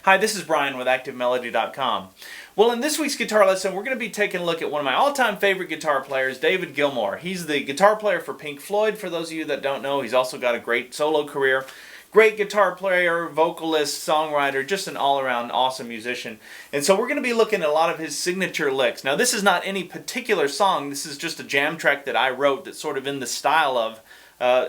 Hi, this is Brian with ActiveMelody.com. Well, in this week's guitar lesson, we're going to be taking a look at one of my all-time favorite guitar players, David Gilmour. He's the guitar player for Pink Floyd, for those of you that don't know. He's also got a great solo career. Great guitar player, vocalist, songwriter, just an all-around awesome musician. And so we're going to be looking at a lot of his signature licks. Now, this is not any particular song. This is just a jam track that I wrote that's sort of in the style of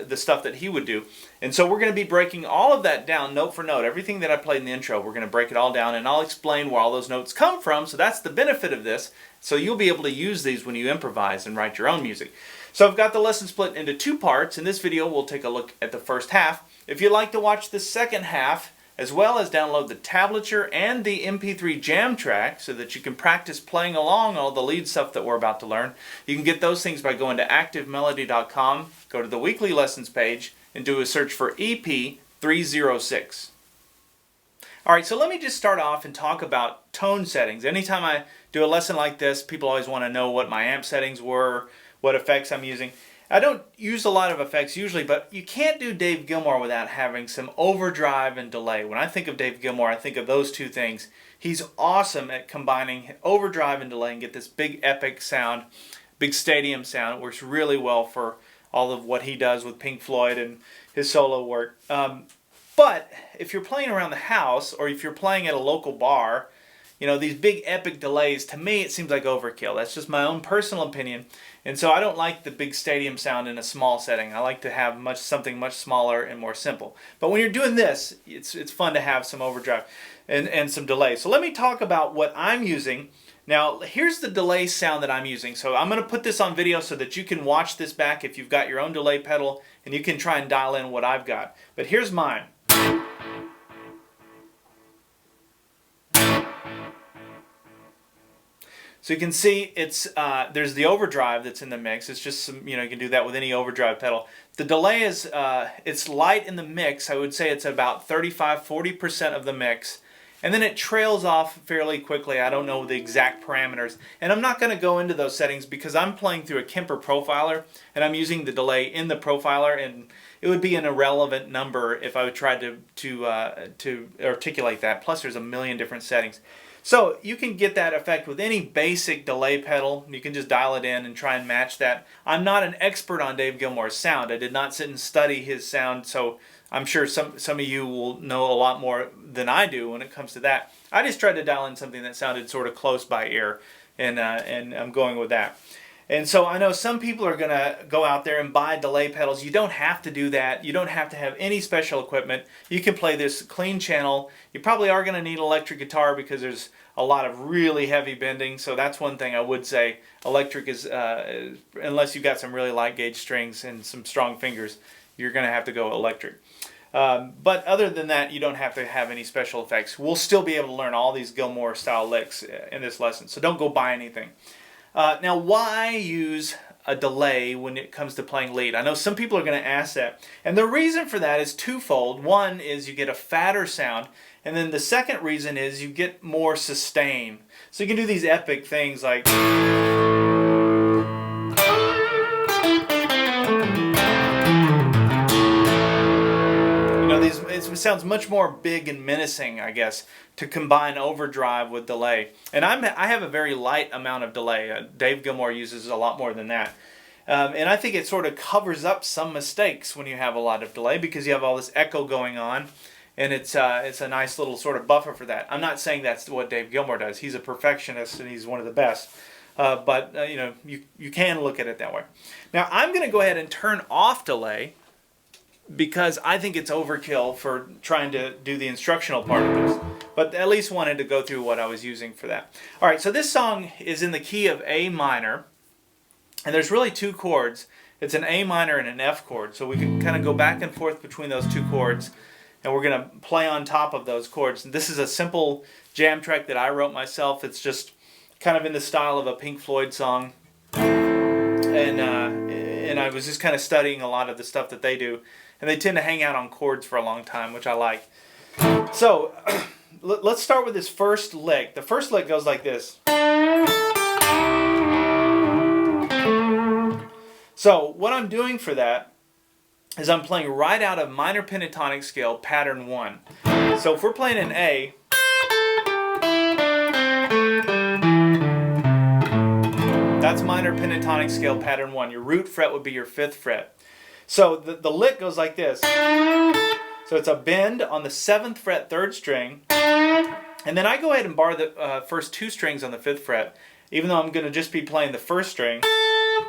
the stuff that he would do. And so we're going to be breaking all of that down note for note. Everything that I played in the intro, we're going to break it all down, and I'll explain where all those notes come from. So that's the benefit of this. So you'll be able to use these when you improvise and write your own music. So I've got the lesson split into two parts. In this video, we'll take a look at the first half. If you'd like to watch the second half, as well as download the tablature and the MP3 jam track so that you can practice playing along all the lead stuff that we're about to learn, you can get those things by going to ActiveMelody.com, go to the weekly lessons page, and do a search for EP306. Alright, so let me just start off and talk about tone settings. Anytime I do a lesson like this, people always want to know what my amp settings were, what effects I'm using. I don't use a lot of effects usually, but you can't do Dave Gilmour without having some overdrive and delay. When I think of Dave Gilmour, I think of those two things. He's awesome at combining overdrive and delay and get this big epic sound, big stadium sound. It works really well for all of what he does with Pink Floyd and his solo work. But if you're playing around the house or if you're playing at a local bar, you know, these big epic delays, to me it seems like overkill. That's just my own personal opinion. And so I don't like the big stadium sound in a small setting. I like to have something much smaller and more simple. But when you're doing this, it's fun to have some overdrive and some delay. So let me talk about what I'm using. Now, here's the delay sound that I'm using. So I'm going to put this on video so that you can watch this back if you've got your own delay pedal, and you can try and dial in what I've got. But here's mine. So you can see it's there's the overdrive that's in the mix. It's just some, you know, you can do that with any overdrive pedal. The delay is it's light in the mix. I would say it's about 35-40% of the mix, and then it trails off fairly quickly. I don't know the exact parameters, and I'm not going to go into those settings because I'm playing through a Kemper profiler, and I'm using the delay in the profiler, and it would be an irrelevant number if I would try to articulate that. Plus, there's a million different settings. So you can get that effect with any basic delay pedal. You can just dial it in and try and match that. I'm not an expert on Dave Gilmour's sound. I did not sit and study his sound, so I'm sure some of you will know a lot more than I do when it comes to that. I just tried to dial in something that sounded sort of close by ear, and I'm going with that. And so I know some people are going to go out there and buy delay pedals. You don't have to do that. You don't have to have any special equipment. You can play this clean channel. You probably are going to need an electric guitar because there's a lot of really heavy bending. So that's one thing I would say. Electric is, unless you've got some really light gauge strings and some strong fingers, you're going to have to go electric. But other than that, you don't have to have any special effects. We'll still be able to learn all these Gilmour style licks in this lesson. So don't go buy anything. Now, why use a delay when it comes to playing lead? I know some people are going to ask that. And the reason for that is twofold. One is you get a fatter sound. And then the second reason is you get more sustain. So you can do these epic things like... It sounds much more big and menacing, I guess, to combine overdrive with delay. And I have a very light amount of delay. Dave Gilmour uses a lot more than that. And I think it sort of covers up some mistakes when you have a lot of delay because you have all this echo going on, and it's a nice little sort of buffer for that. I'm not saying that's what Dave Gilmour does. He's a perfectionist and he's one of the best. But you know, you can look at it that way. Now I'm going to go ahead and turn off delay, because I think it's overkill for trying to do the instructional part of this. But at least wanted to go through what I was using for that. Alright, so this song is in the key of A minor. And there's really two chords. It's an A minor and an F chord. So we can kind of go back and forth between those two chords. And we're going to play on top of those chords. And this is a simple jam track that I wrote myself. It's just kind of in the style of a Pink Floyd song. And I was just kind of studying a lot of the stuff that they do. And they tend to hang out on chords for a long time, which I like. So, let's start with this first lick. The first lick goes like this. So, what I'm doing for that is I'm playing right out of minor pentatonic scale, pattern 1. So if we're playing an A, That's minor pentatonic scale pattern 1. Your root fret would be your 5th fret. So the lick goes like this. So it's a bend on the 7th fret 3rd string, and then I go ahead and bar the first 2 strings on the 5th fret, even though I'm going to just be playing the 1st string.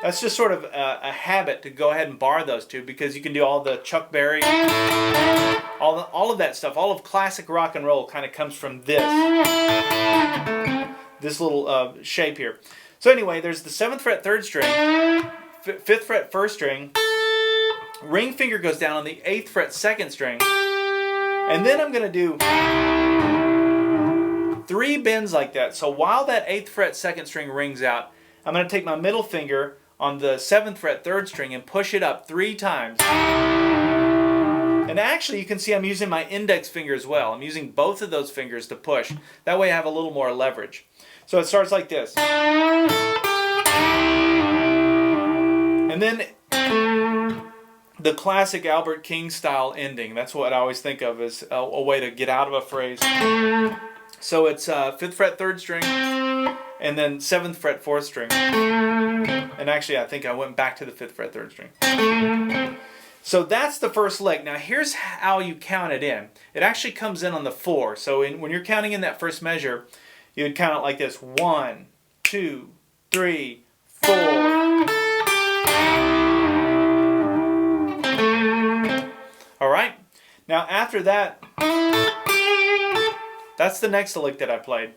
That's just sort of a habit to go ahead and bar those 2, because you can do all the Chuck Berry, all of that stuff. All of classic rock and roll kind of comes from this little shape here. So anyway, there's the 7th fret 3rd string, 5th fret 1st string, ring finger goes down on the 8th fret 2nd string, and then I'm going to do 3 bends like that. So while that 8th fret 2nd string rings out, I'm going to take my middle finger on the 7th fret 3rd string and push it up 3 times. And actually, you can see I'm using my index finger as well. I'm using both of those fingers to push. That way I have a little more leverage. So it starts like this. And then the classic Albert King style ending. That's what I always think of as a way to get out of a phrase. So it's 5th fret 3rd string, and then 7th fret 4th string. And actually, I think I went back to the 5th fret 3rd string. So that's the first lick. Now here's how you count it in. It actually comes in on the 4. So when you're counting in that first measure, you would count it like this: 1, 2, 3, 4. All right. Now after that, that's the next lick that I played.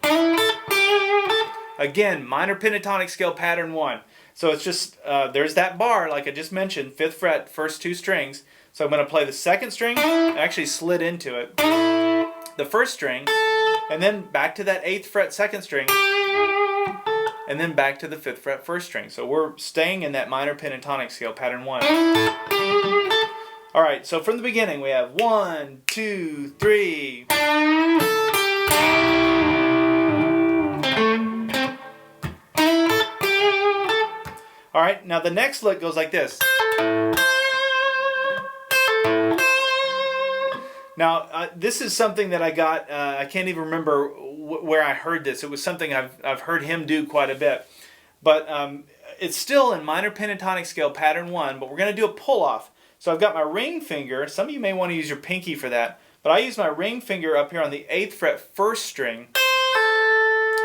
Again, minor pentatonic scale pattern 1. So it's just, there's that bar, like I just mentioned, 5th fret, first 2 strings. So I'm going to play the 2nd string, I actually slid into it, the 1st string, and then back to that 8th fret 2nd string, and then back to the 5th fret 1st string. So we're staying in that minor pentatonic scale pattern 1. All right, so from the beginning we have 1, 2, 3. All right, now the next lick goes like this. Now, this is something that I got, I can't even remember where I heard this. It was something I've heard him do quite a bit. But it's still in minor pentatonic scale pattern 1, but we're going to do a pull-off. So I've got my ring finger. Some of you may want to use your pinky for that. But I use my ring finger up here on the 8th fret 1st string,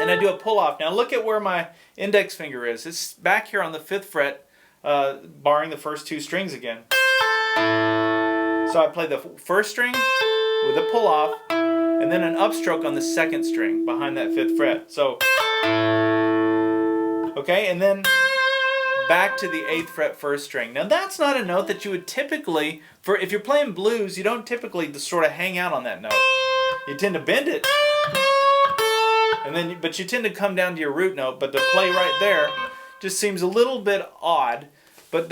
and I do a pull-off. Now look at where my index finger is. It's back here on the 5th fret, barring the first 2 strings again. So I play the 1st string with a pull-off, and then an upstroke on the 2nd string behind that 5th fret. So, okay, and then back to the 8th fret 1st string. Now that's not a note that you would typically, if you're playing blues, you don't typically just sort of hang out on that note. You tend to bend it, but you tend to come down to your root note. But to play right there just seems a little bit odd. But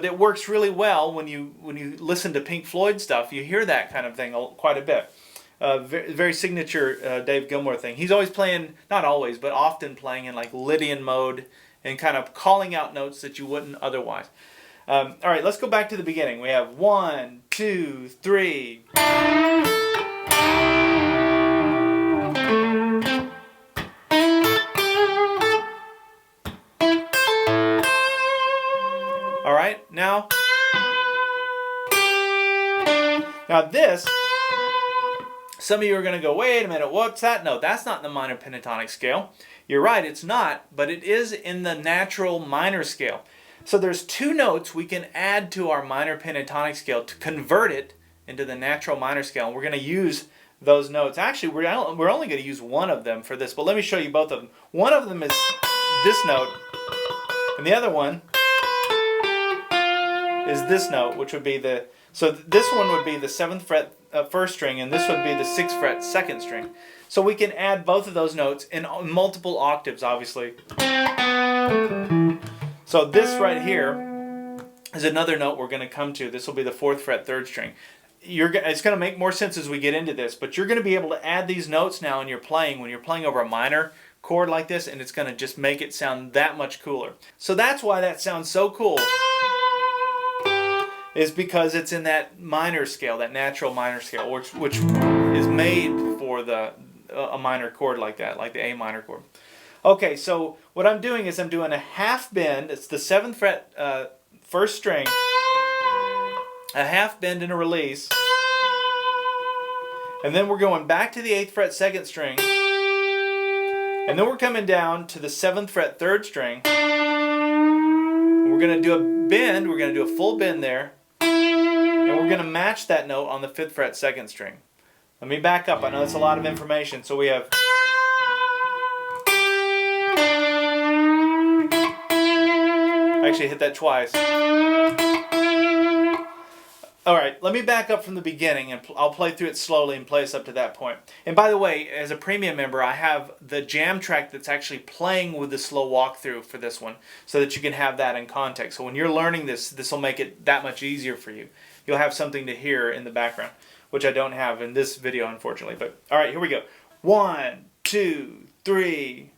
it works really well when you listen to Pink Floyd stuff. You hear that kind of thing quite a bit. Very signature Dave Gilmour thing. He's always playing, not always, but often playing in like Lydian mode and kind of calling out notes that you wouldn't otherwise. All right, let's go back to the beginning. We have 1, 2, 3. All right, now this, some of you are going to go, wait a minute, what's that note? That's not in the minor pentatonic scale. You're right, it's not, but it is in the natural minor scale. So there's 2 notes we can add to our minor pentatonic scale to convert it into the natural minor scale. And we're going to use those notes. Actually, we're only going to use one of them for this, but let me show you both of them. One of them is this note, and the other one is this note, which would be so this one would be the 7th fret 1st string, and this would be the 6th fret 2nd string. So we can add both of those notes in multiple octaves, obviously. So this right here is another note we're going to come to. This will be the 4th fret 3rd string. It's going to make more sense as we get into this, but you're going to be able to add these notes now when you're playing over a minor chord like this, and it's going to just make it sound that much cooler. So that's why that sounds so cool, is because it's in that minor scale, that natural minor scale, which is made for a minor chord like that, like the A minor chord. Okay, so what I'm doing is I'm doing a half bend. It's the 7th fret first string, a half bend and a release, and then we're going back to the 8th fret 2nd string, and then we're coming down to the 7th fret 3rd string. We're going to do a bend, we're going to do a full bend there, and we're going to match that note on the 5th fret 2nd string. Let me back up, I know that's a lot of information. So we have... I actually hit that twice. Alright, let me back up from the beginning and I'll play through it slowly and play us up to that point. And by the way, as a premium member, I have the jam track that's actually playing with the slow walkthrough for this one, so that you can have that in context. So when you're learning this, this will make it that much easier for you. You'll have something to hear in the background, which I don't have in this video, unfortunately. But alright, here we go. 1, 2, 3...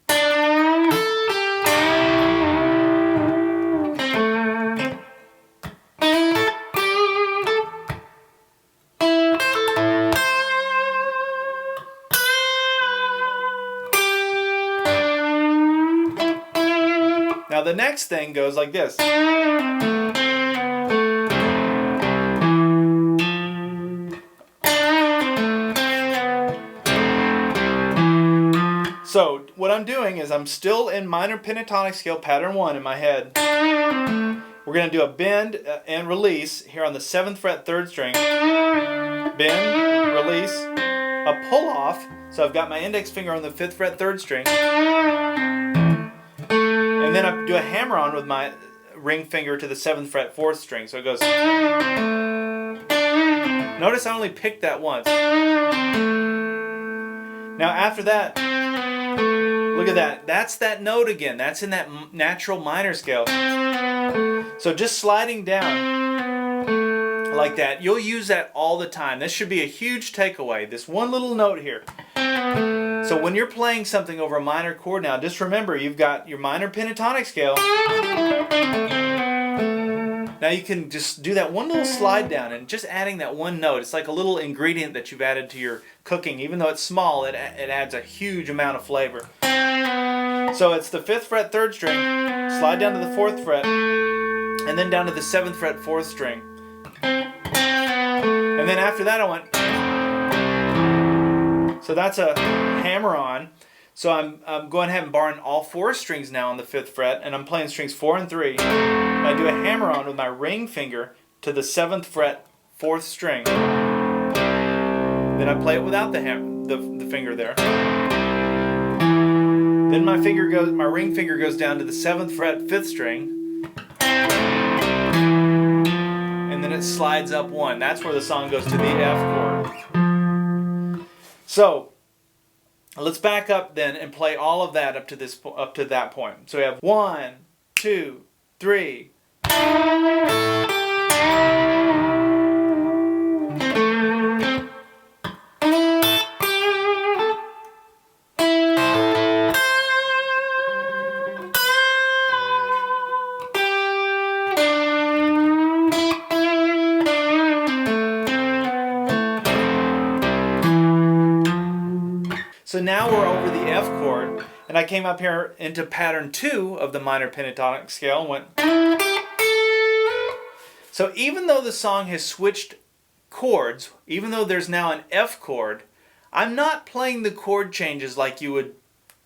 Now the next thing goes like this. So what I'm doing is I'm still in minor pentatonic scale pattern 1 in my head. We're going to do a bend and release here on the 7th fret 3rd string. Bend, release, a pull off. So I've got my index finger on the 5th fret 3rd string. And then I do a hammer on with my ring finger to the 7th fret 4th string. So it goes... Notice I only picked that once. Now after that, look at that. That's that note again. That's in that natural minor scale. So just sliding down like that, you'll use that all the time. This should be a huge takeaway, this one little note here. So when you're playing something over a minor chord now, just remember you've got your minor pentatonic scale. Now you can just do that one little slide down and just adding that one note. It's like a little ingredient that you've added to your cooking. Even though it's small, it adds a huge amount of flavor. So it's the 5th fret 3rd string, slide down to the 4th fret, and then down to the 7th fret 4th string. And then after that I went... So that's a hammer on. So I'm going ahead and barring all 4 strings now on the 5th fret, and I'm playing strings 4 and 3. And I do a hammer on with my ring finger to the 7th fret 4th string. Then I play it without the finger there. Then my ring finger goes down to the 7th fret 5th string. And then it slides up 1. That's where the song goes to the F chord. So let's back up then and play all of that up to that point. So we have 1, 2, 3. So now we're over the F chord, and I came up here into pattern 2 of the minor pentatonic scale and went... So even though the song has switched chords, even though there's now an F chord, I'm not playing the chord changes like you would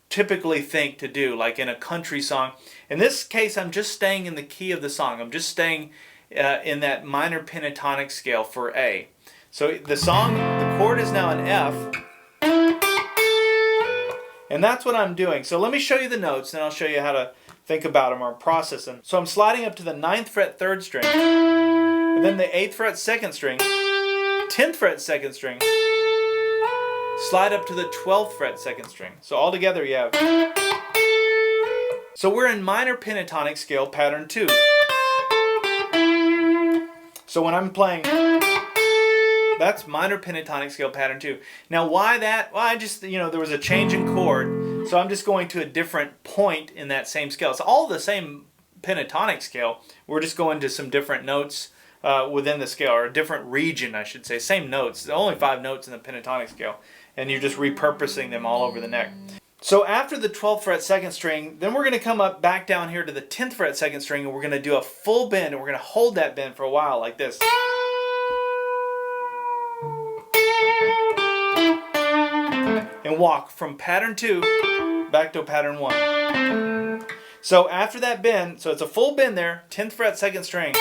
typically think to do, like in a country song. In this case, I'm just staying in the key of the song. I'm just staying in that minor pentatonic scale for A. So the chord is now an F, and that's what I'm doing. So let me show you the notes, and I'll show you how to think about them or process them. So I'm sliding up to the 9th fret 3rd string, and then the 8th fret 2nd string, 10th fret 2nd string, slide up to the 12th fret 2nd string. So all together you have... So we're in minor pentatonic scale pattern 2. So when I'm playing... That's minor pentatonic scale pattern 2. Now why that? Well, I just, there was a change in chord, so I'm just going to a different point in that same scale. It's all the same pentatonic scale. We're just going to some different notes within the scale, or a different region, I should say. Same notes. There's only 5 notes in the pentatonic scale, and you're just repurposing them all over the neck. So after the 12th fret second string, then we're going to come up back down here to the 10th fret second string, and we're going to do a full bend, and we're going to hold that bend for a while like this. And walk from pattern 2 back to pattern 1. So after that bend, so it's a full bend there, 10th fret second string.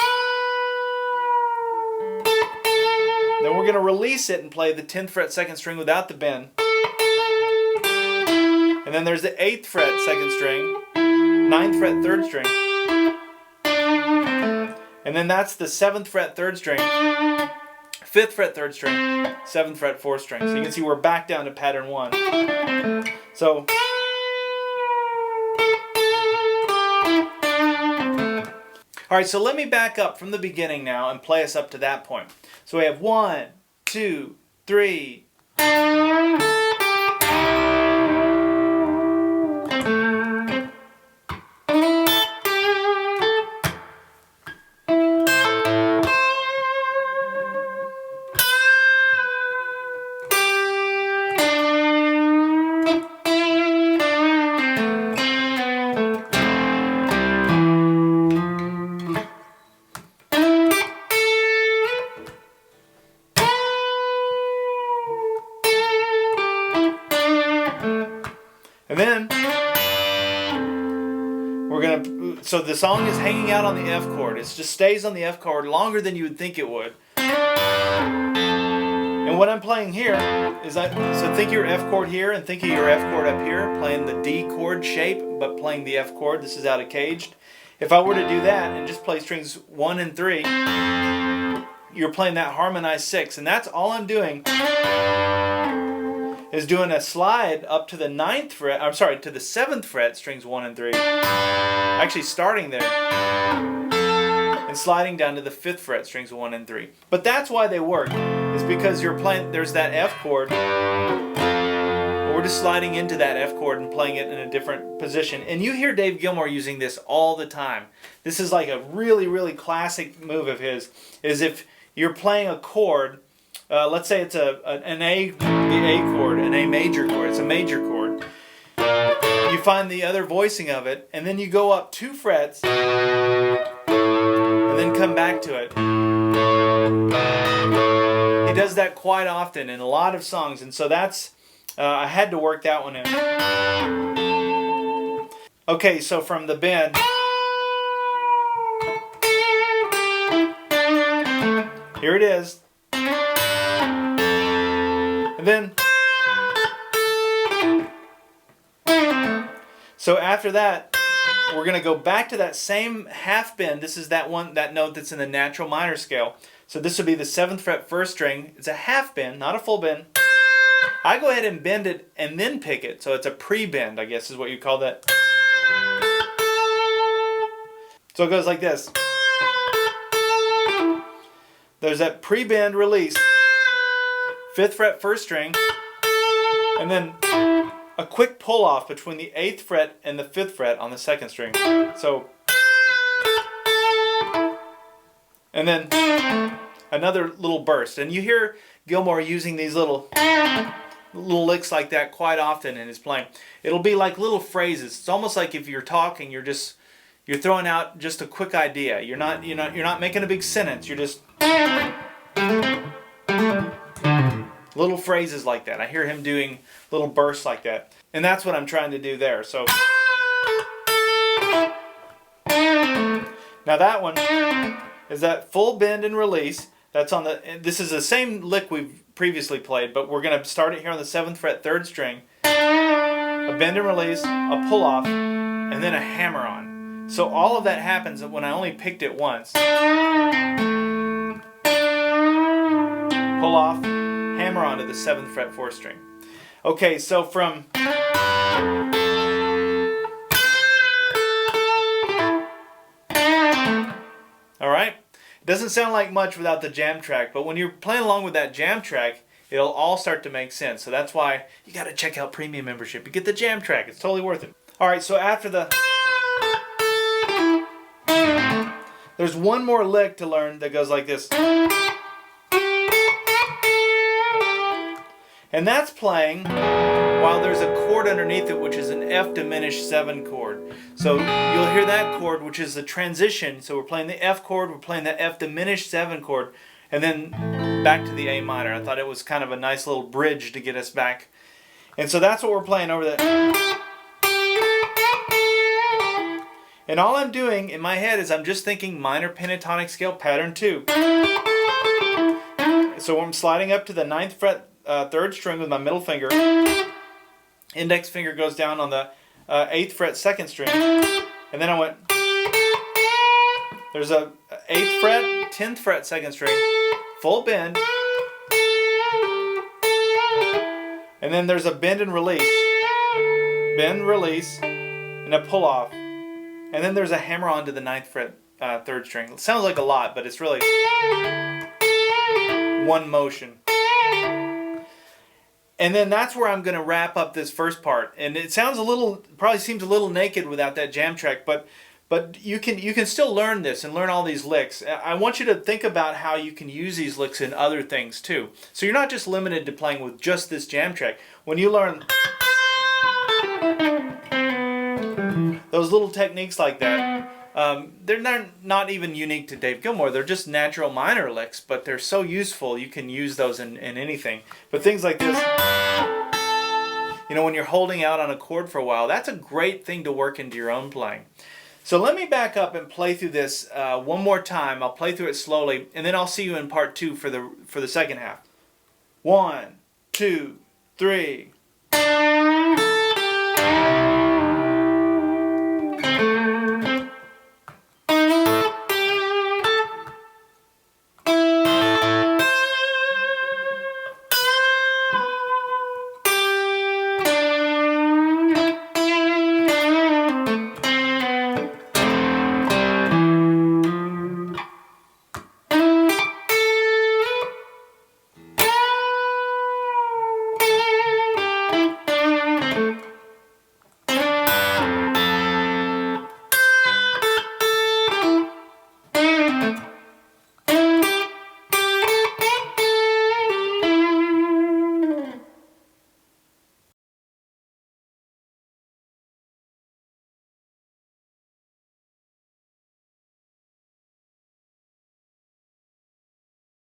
Then we're going to release it and play the 10th fret second string without the bend. And then there's the 8th fret second string, 9th fret third string. And then that's the 7th fret third string, 5th fret third string, 7th fret fourth string. So you can see we're back down to pattern 1. So alright, so let me back up from the beginning now and play us up to that point. So we have 1, 2, 3. And then we're going to, so the song is hanging out on the F chord. It just stays on the F chord longer than you would think it would. And what I'm playing here is, so think your F chord here and think of your F chord up here, playing the D chord shape, but playing the F chord. This is out of caged. If I were to do that and just play strings 1 and 3, you're playing that harmonized 6. And that's all I'm doing, is doing a slide up to the 9th fret, I'm sorry, to the 7th fret, strings 1 and 3. Actually starting there and sliding down to the 5th fret, strings 1 and 3. But that's why they work, is because you're playing, there's that F chord, we're just sliding into that F chord and playing it in a different position. And you hear Dave Gilmour using this all the time. This is like a really, really classic move of his, is if you're playing a chord, let's say it's the A chord, an A major chord, it's a major chord. You find the other voicing of it, and then you go up 2 frets, and then come back to it. He does that quite often in a lot of songs, and so that's, I had to work that one in. Okay, so from the bend, here it is. And then, so after that, we're going to go back to that same half bend. This is that note that's in the natural minor scale. So this would be the 7th fret first string. It's a half bend, not a full bend. I go ahead and bend it and then pick it. So it's a pre-bend, I guess is what you call that. So it goes like this. There's that pre-bend release, 5th fret first string, and then a quick pull off between the 8th fret and the 5th fret on the 2nd string. So, and then another little burst. And you hear Gilmour using these little licks like that quite often in his playing. It'll be like little phrases. It's almost like if you're talking, you're throwing out just a quick idea. You're not making a big sentence. You're just little phrases like that. I hear him doing little bursts like that. And that's what I'm trying to do there. So now that one is that full bend and release. That's on the, this is the same lick we've previously played, but we're going to start it here on the 7th fret 3rd string. A bend and release, a pull off, and then a hammer on. So all of that happens when I only picked it once. Pull off, hammer onto the 7th fret 4th string. Okay, so from alright, it doesn't sound like much without the jam track, but when you're playing along with that jam track, it'll all start to make sense. So that's why you got to check out premium membership. You get the jam track, it's totally worth it. Alright, so after the, there's one more lick to learn that goes like this. And that's playing while there's a chord underneath it, which is an F diminished 7 chord. So you'll hear that chord, which is the transition. So we're playing the F chord, we're playing the F diminished 7 chord, and then back to the A minor. I thought it was kind of a nice little bridge to get us back. And so that's what we're playing over there. And all I'm doing in my head is I'm just thinking minor pentatonic scale pattern 2. So I'm sliding up to the 9th fret 3rd string with my middle finger. Index finger goes down on the 8th fret 2nd string. And then I went, there's a 8th fret, 10th fret 2nd string, full bend. And then there's a bend and release. Bend, release, and a pull off. And then there's a hammer on to the 9th fret 3rd string. It sounds like a lot, but it's really one motion. And then that's where I'm going to wrap up this first part. And it sounds probably seems a little naked without that jam track, but you can still learn this and learn all these licks. I want you to think about how you can use these licks in other things too. So you're not just limited to playing with just this jam track. When you learn those little techniques like that, they're not even unique to Dave Gilmour. They're just natural minor licks, but they're so useful you can use those in anything. But things like this, when you're holding out on a chord for a while, that's a great thing to work into your own playing. So let me back up and play through this one more time. I'll play through it slowly, and then I'll see you in part 2 for the second half. 1, 2, 3.